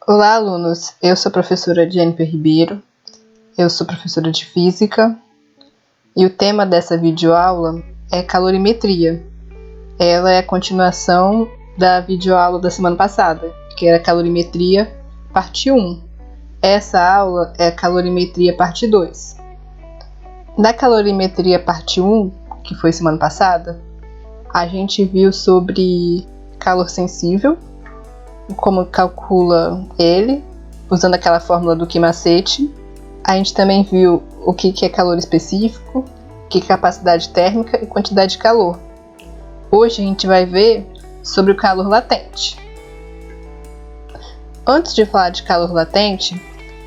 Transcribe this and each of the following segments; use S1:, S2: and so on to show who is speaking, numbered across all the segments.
S1: Olá, alunos! Eu sou a professora Jennifer Ribeiro, eu sou professora de Física e o tema dessa videoaula é calorimetria. Ela é a continuação da videoaula da semana passada, que era calorimetria parte 1. Essa aula é a calorimetria parte 2. Na calorimetria parte 1, que foi semana passada, a gente viu sobre calor sensível, como calcula ele, usando aquela fórmula do Ki-macete. A gente também viu o que é calor específico, o que é capacidade térmica e quantidade de calor. Hoje a gente vai ver sobre o calor latente. Antes de falar de calor latente,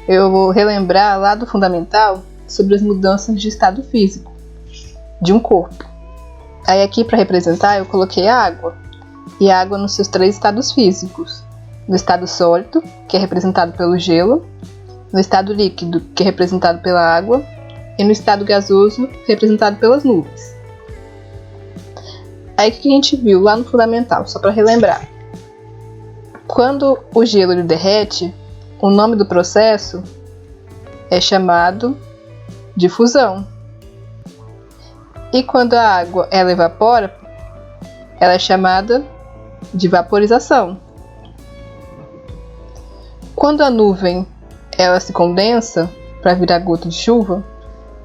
S1: eu vou relembrar lá do fundamental sobre as mudanças de estado físico de um corpo. Aí aqui para representar eu coloquei a água, e a água nos seus 3 estados físicos: no estado sólido, que é representado pelo gelo, no estado líquido, que é representado pela água, e no estado gasoso, representado pelas nuvens. Aí o que a gente viu lá no fundamental, só para relembrar? Quando o gelo ele derrete, o nome do processo é chamado de fusão. E quando a água ela evapora, ela é chamada de vaporização. Quando a nuvem ela se condensa para virar gota de chuva,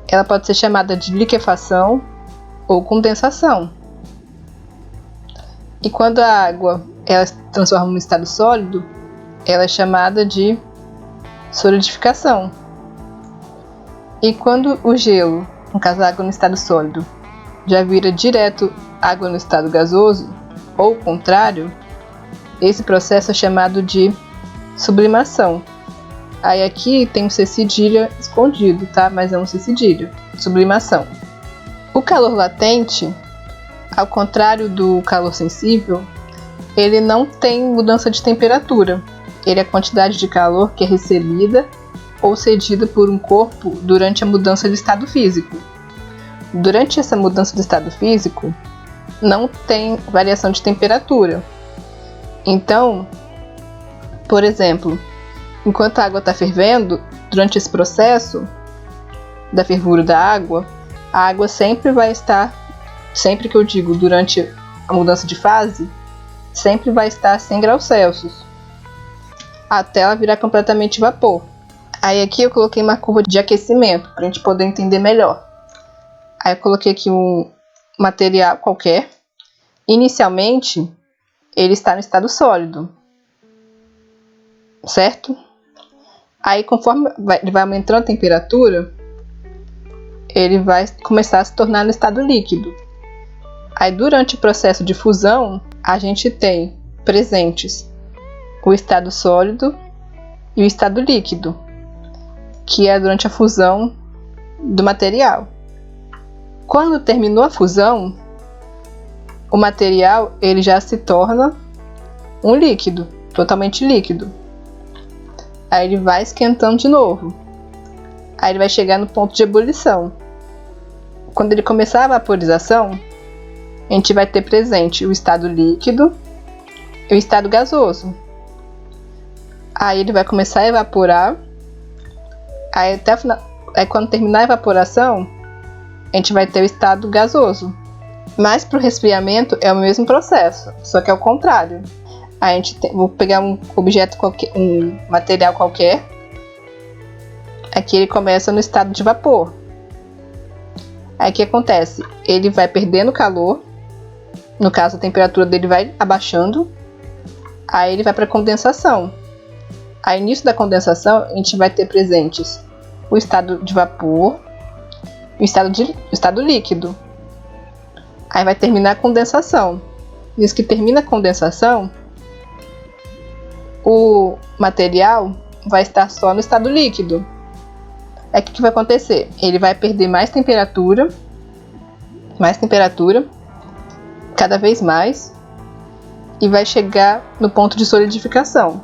S1: ela pode ser chamada de liquefação ou condensação. E quando a água ela se transforma em um estado sólido, ela é chamada de solidificação. E quando o gelo, no caso a água no estado sólido, já vira direto água no estado gasoso, ou o contrário, esse processo é chamado de sublimação. Aí aqui tem um C cedilha escondido, tá? Mas é um C cedilha. Sublimação. O calor latente, ao contrário do calor sensível, ele não tem mudança de temperatura. Ele é a quantidade de calor que é recebida ou cedida por um corpo durante a mudança de estado físico. Durante essa mudança de estado físico, não tem variação de temperatura. Então, por exemplo, enquanto a água está fervendo, durante esse processo da fervura da água, a água sempre vai estar, sempre que eu digo durante a mudança de fase, sempre vai estar a 100 graus Celsius, até ela virar completamente vapor. Aí aqui eu coloquei uma curva de aquecimento, para a gente poder entender melhor. Aí eu coloquei aqui um material qualquer. Inicialmente, ele está no estado sólido, certo? Aí conforme ele vai aumentando a temperatura, ele vai começar a se tornar no estado líquido. Aí durante o processo de fusão, a gente tem presentes o estado sólido e o estado líquido, que é durante a fusão do material. Quando terminou a fusão, o material ele já se torna um líquido, totalmente líquido. Aí ele vai esquentando de novo. Aí ele vai chegar no ponto de ebulição. Quando ele começar a vaporização, a gente vai ter presente o estado líquido e o estado gasoso. Aí ele vai começar a evaporar. Aí quando terminar a evaporação, a gente vai ter o estado gasoso. Mas para o resfriamento é o mesmo processo, só que é o contrário. Vou pegar um objeto qualquer, um material qualquer. Aqui ele começa no estado de vapor. Aí o que acontece? Ele vai perdendo calor. No caso, a temperatura dele vai abaixando. Aí ele vai para a condensação. Aí nisso da condensação, a gente vai ter presentes o estado de vapor e o estado líquido. Aí vai terminar a condensação. Nisso que termina a condensação, o material vai estar só no estado líquido. Aí o que vai acontecer? Ele vai perder mais temperatura, cada vez mais, e vai chegar no ponto de solidificação.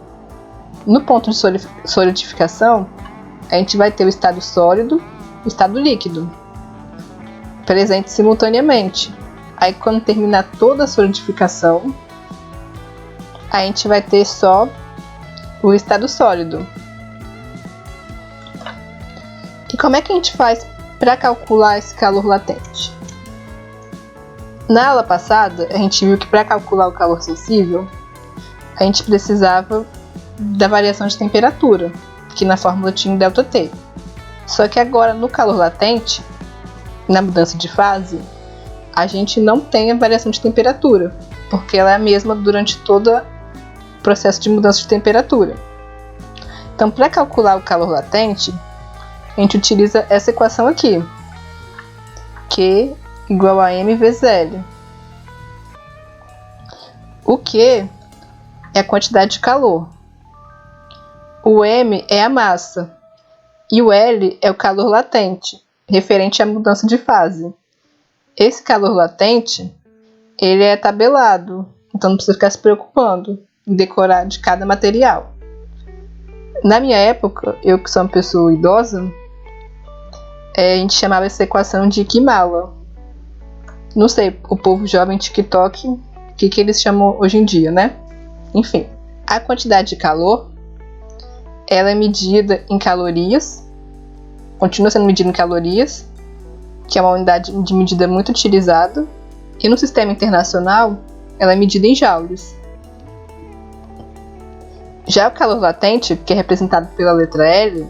S1: No ponto de solidificação, a gente vai ter o estado sólido e o estado líquido presentes simultaneamente. Aí quando terminar toda a solidificação, a gente vai ter só o estado sólido. E como é que a gente faz para calcular esse calor latente? Na aula passada, a gente viu que para calcular o calor sensível, a gente precisava da variação de temperatura, que na fórmula tinha o ΔT. Só que agora, no calor latente, na mudança de fase, a gente não tem a variação de temperatura, porque ela é a mesma durante todo o processo de mudança de temperatura. Então, para calcular o calor latente, a gente utiliza essa equação aqui, Q igual a M vezes L. O Q é a quantidade de calor, o M é a massa e o L é o calor latente, referente à mudança de fase. Esse calor latente, ele é tabelado, então não precisa ficar se preocupando em decorar de cada material. Na minha época, eu que sou uma pessoa idosa, a gente chamava essa equação de Kimala. Não sei, o povo jovem TikTok, o que eles chamam hoje em dia, né? Enfim, a quantidade de calor, ela é medida em calorias, continua sendo medida em calorias, que é uma unidade de medida muito utilizada, e no sistema internacional, ela é medida em joules. Já o calor latente, que é representado pela letra L,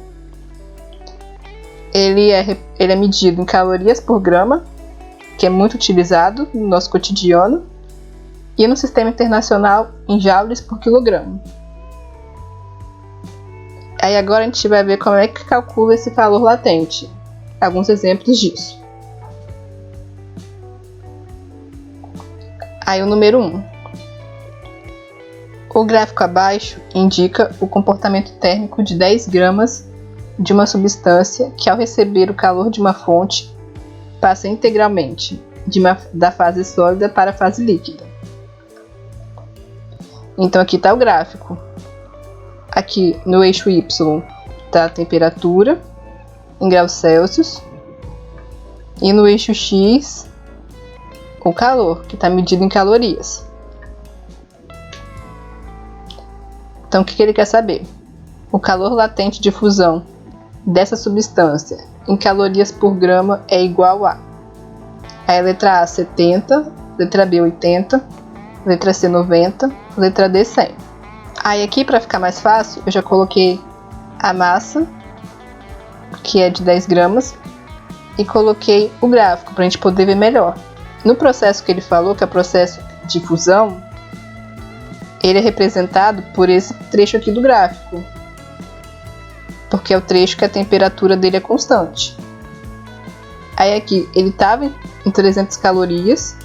S1: ele é medido em calorias por grama, que é muito utilizado no nosso cotidiano, e no sistema internacional em joules por quilograma. Aí agora a gente vai ver como é que calcula esse calor latente. Alguns exemplos disso. Aí o número 1. O gráfico abaixo indica o comportamento térmico de 10 gramas de uma substância que, ao receber o calor de uma fonte, passa integralmente da fase sólida para a fase líquida. Então aqui está o gráfico. Aqui no eixo Y está a temperatura em graus Celsius e no eixo X o calor, que está medido em calorias. Então o que ele quer saber? O calor latente de fusão dessa substância em calorias por grama é igual a letra A 70, letra B 80, letra C 90, letra D 100. Aí aqui, para ficar mais fácil, eu já coloquei a massa, que é de 10 gramas, e coloquei o gráfico para a gente poder ver melhor. No processo que ele falou, que é o processo de fusão, ele é representado por esse trecho aqui do gráfico, porque é o trecho que a temperatura dele é constante. Aí aqui, ele estava em 300 calorias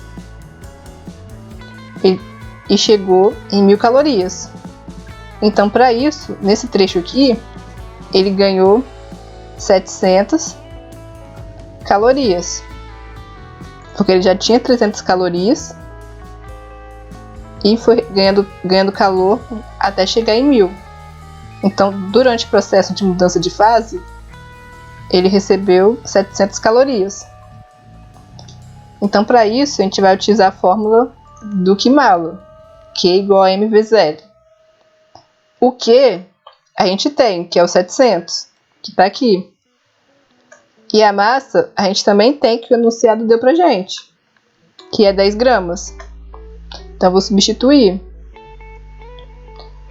S1: e chegou em 1000 calorias. Então, para isso, nesse trecho aqui, ele ganhou 700 calorias, porque ele já tinha 300 calorias e foi ganhando calor até chegar em 1000. Então, durante o processo de mudança de fase, ele recebeu 700 calorias. Então, para isso, a gente vai utilizar a fórmula do Kimala, Q igual a M vezes L. O Q a gente tem, que é o 700, que está aqui. E a massa a gente também tem, que o enunciado deu pra gente, que é 10 gramas. Então eu vou substituir.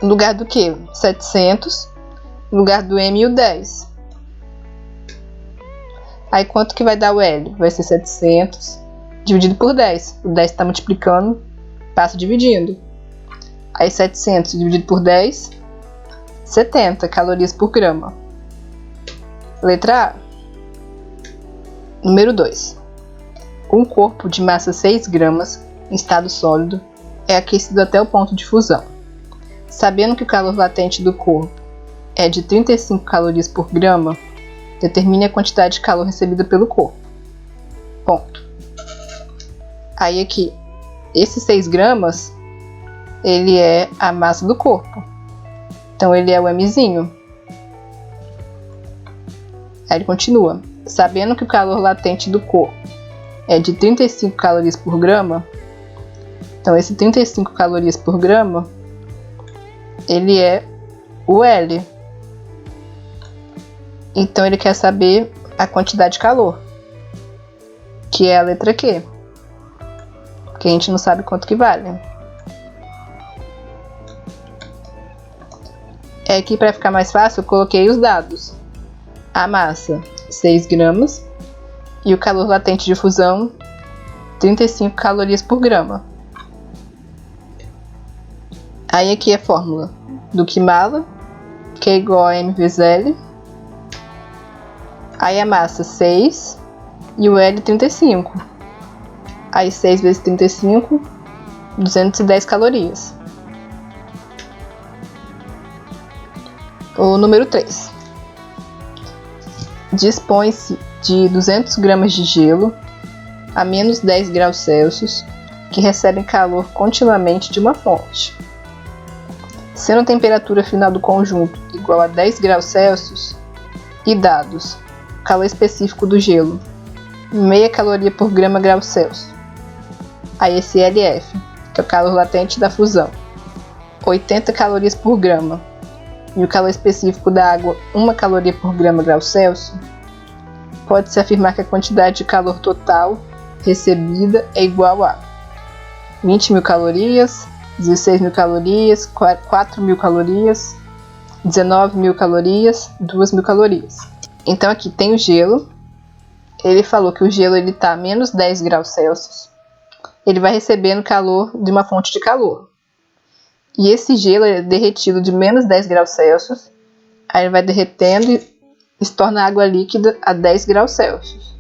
S1: No lugar do Q, 700. No lugar do M, o 10. Aí quanto que vai dar o L? Vai ser 700 dividido por 10. O 10 está multiplicando, passa dividindo. Aí 700 dividido por 10, 70 calorias por grama. Letra A. Número 2. Um corpo de massa 6 gramas, em estado sólido, é aquecido até o ponto de fusão. Sabendo que o calor latente do corpo é de 35 calorias por grama, determine a quantidade de calor recebida pelo corpo. Ponto. Aí aqui, esses 6 gramas, ele é a massa do corpo. Então ele é o Mzinho. Aí ele continua. Sabendo que o calor latente do corpo é de 35 calorias por grama, então esse 35 calorias por grama, ele é o L. Então ele quer saber a quantidade de calor, que é a letra Q, porque a gente não sabe quanto que vale. Aqui, para ficar mais fácil, eu coloquei os dados. A massa, 6 gramas, e o calor latente de fusão, 35 calorias por grama. Aí aqui é a fórmula do Kmala, que é igual a M vezes L. Aí a massa 6 e o L 35. Aí 6 vezes 35, 210 calorias. O número 3. Dispõe-se de 200 gramas de gelo a menos 10 graus Celsius que recebem calor continuamente de uma fonte. Sendo a temperatura final do conjunto igual a 10 graus Celsius e dados calor específico do gelo, meia caloria por grama grau Celsius. Aí esse LF, que é o calor latente da fusão, 80 calorias por grama. E o calor específico da água, 1 caloria por grama grau Celsius, pode-se afirmar que a quantidade de calor total recebida é igual a 20.000 calorias, 16.000 calorias, 4.000 calorias, 19.000 calorias, 2.000 calorias. Então aqui tem o gelo. Ele falou que o gelo está a menos 10 graus Celsius. Ele vai recebendo calor de uma fonte de calor. E esse gelo é derretido de menos 10 graus Celsius. Aí ele vai derretendo e se torna água líquida a 10 graus Celsius.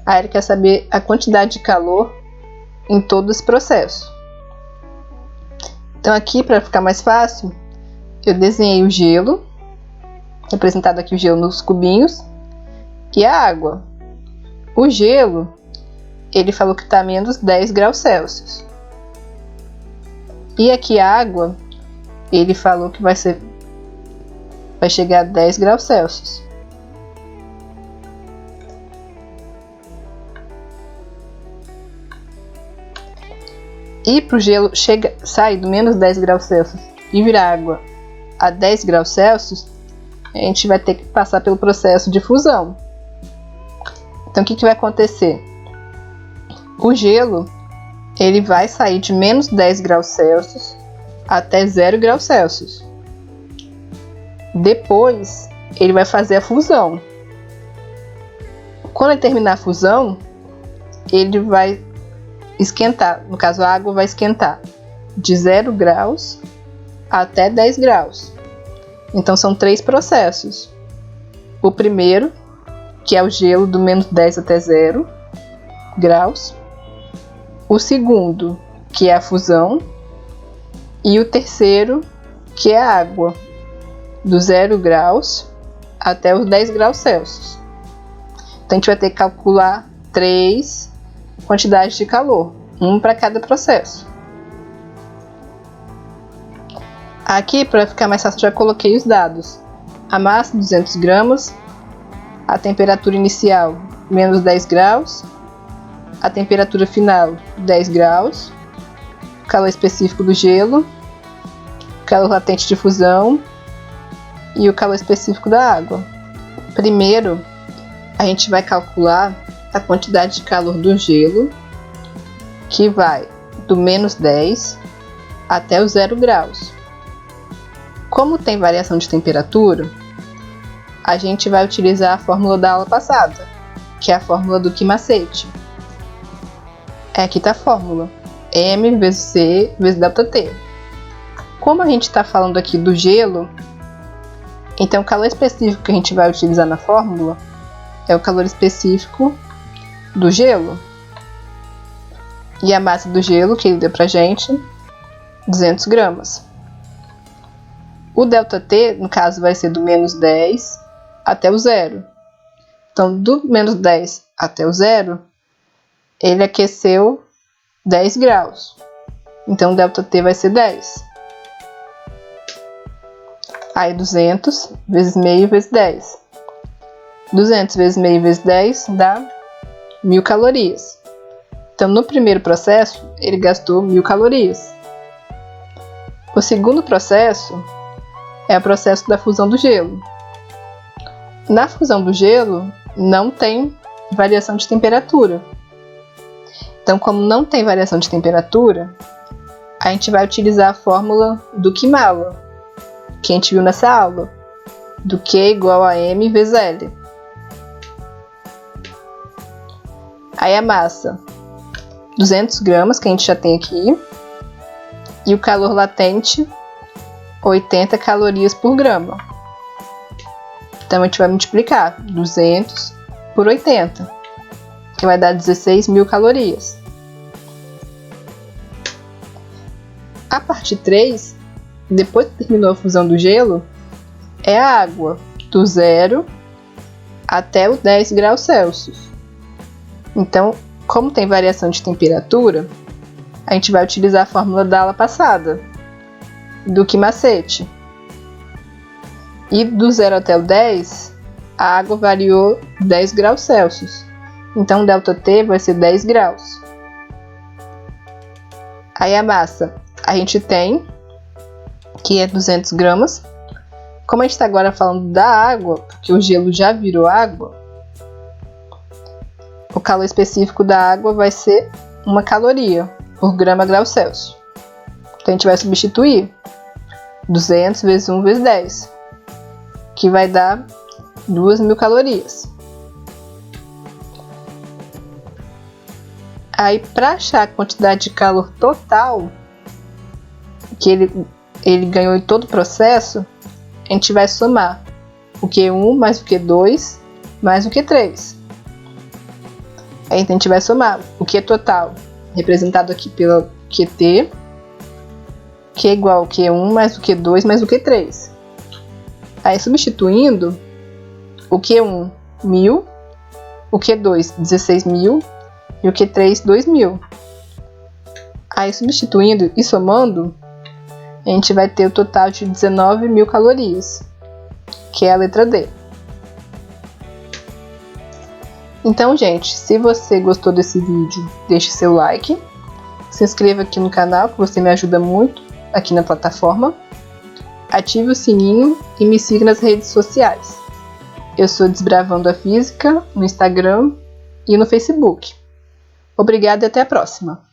S1: Aí ele quer saber a quantidade de calor em todo esse processo. Então aqui, para ficar mais fácil, eu desenhei o gelo, representado aqui o gelo nos cubinhos, e a água. O gelo, ele falou que está a menos 10 graus Celsius. E aqui a água, ele falou que vai chegar a 10 graus Celsius. E para o gelo sair do menos 10 graus Celsius e virar água a 10 graus Celsius, a gente vai ter que passar pelo processo de fusão. Então o que vai acontecer? O gelo, ele vai sair de menos 10 graus Celsius até 0 graus Celsius. Depois, ele vai fazer a fusão. Quando ele terminar a fusão, ele vai esquentar. No caso, a água vai esquentar de 0 graus até 10 graus. Então, são 3 processos. O primeiro, que é o gelo do menos 10 até 0 graus. O segundo, que é a fusão, e o terceiro, que é a água, do 0 graus até os 10 graus Celsius. Então a gente vai ter que calcular 3 quantidades de calor, um para cada processo. Aqui, para ficar mais fácil, já coloquei os dados. A massa, 200 gramas, a temperatura inicial, menos 10 graus, a temperatura final, 10 graus, o calor específico do gelo, o calor latente de fusão e o calor específico da água. Primeiro, a gente vai calcular a quantidade de calor do gelo, que vai do menos 10 até os 0 graus. Como tem variação de temperatura, a gente vai utilizar a fórmula da aula passada, que é a fórmula do Kimacete. Aqui está a fórmula, M vezes C vezes ΔT. Como a gente está falando aqui do gelo, então o calor específico que a gente vai utilizar na fórmula é o calor específico do gelo. E a massa do gelo, que ele deu pra gente, 200 gramas. O ΔT, no caso, vai ser do menos 10 até o 0. Então, do menos 10 até o 0, ele aqueceu 10 graus. Então, o ΔT vai ser 10. Aí, 200 vezes meio vezes 10. 200 vezes meio vezes 10 dá 1.000 calorias. Então, no primeiro processo, ele gastou 1.000 calorias. O segundo processo, é o processo da fusão do gelo. Na fusão do gelo, não tem variação de temperatura. Então, como não tem variação de temperatura, a gente vai utilizar a fórmula do Kimala, que a gente viu nessa aula, do Q igual a M vezes L. Aí a massa, 200 gramas, que a gente já tem aqui, e o calor latente, 80 calorias por grama. Então a gente vai multiplicar 200 por 80, que vai dar 16.000 calorias. A parte 3, depois que terminou a fusão do gelo, é a água, do 0 até os 10 graus Celsius. Então, como tem variação de temperatura, a gente vai utilizar a fórmula da aula passada, do Kimacete. E do 0 até o 10, a água variou 10 graus Celsius. Então, ΔT vai ser 10 graus. Aí a massa, a gente tem, que é 200 gramas. Como a gente está agora falando da água, porque o gelo já virou água, o calor específico da água vai ser 1 caloria por grama grau Celsius. Então a gente vai substituir 200 vezes 1 vezes 10, que vai dar 2.000 calorias. Aí, para achar a quantidade de calor total que ele ganhou em todo o processo, a gente vai somar o Q1 mais o Q2 mais o Q3. Aí a gente vai somar o Q total, representado aqui pelo QT, que é igual ao Q1 mais o Q2 mais o Q3. Aí substituindo, o Q1, 1.000, o Q2, 16.000 e o Q3, 2.000. Aí substituindo e somando, a gente vai ter o total de 19.000 calorias, que é a letra D. Então, gente, se você gostou desse vídeo, deixe seu like, se inscreva aqui no canal, que você me ajuda muito aqui na plataforma, ative o sininho e me siga nas redes sociais. Eu sou Desbravando a Física no Instagram e no Facebook. Obrigada e até a próxima!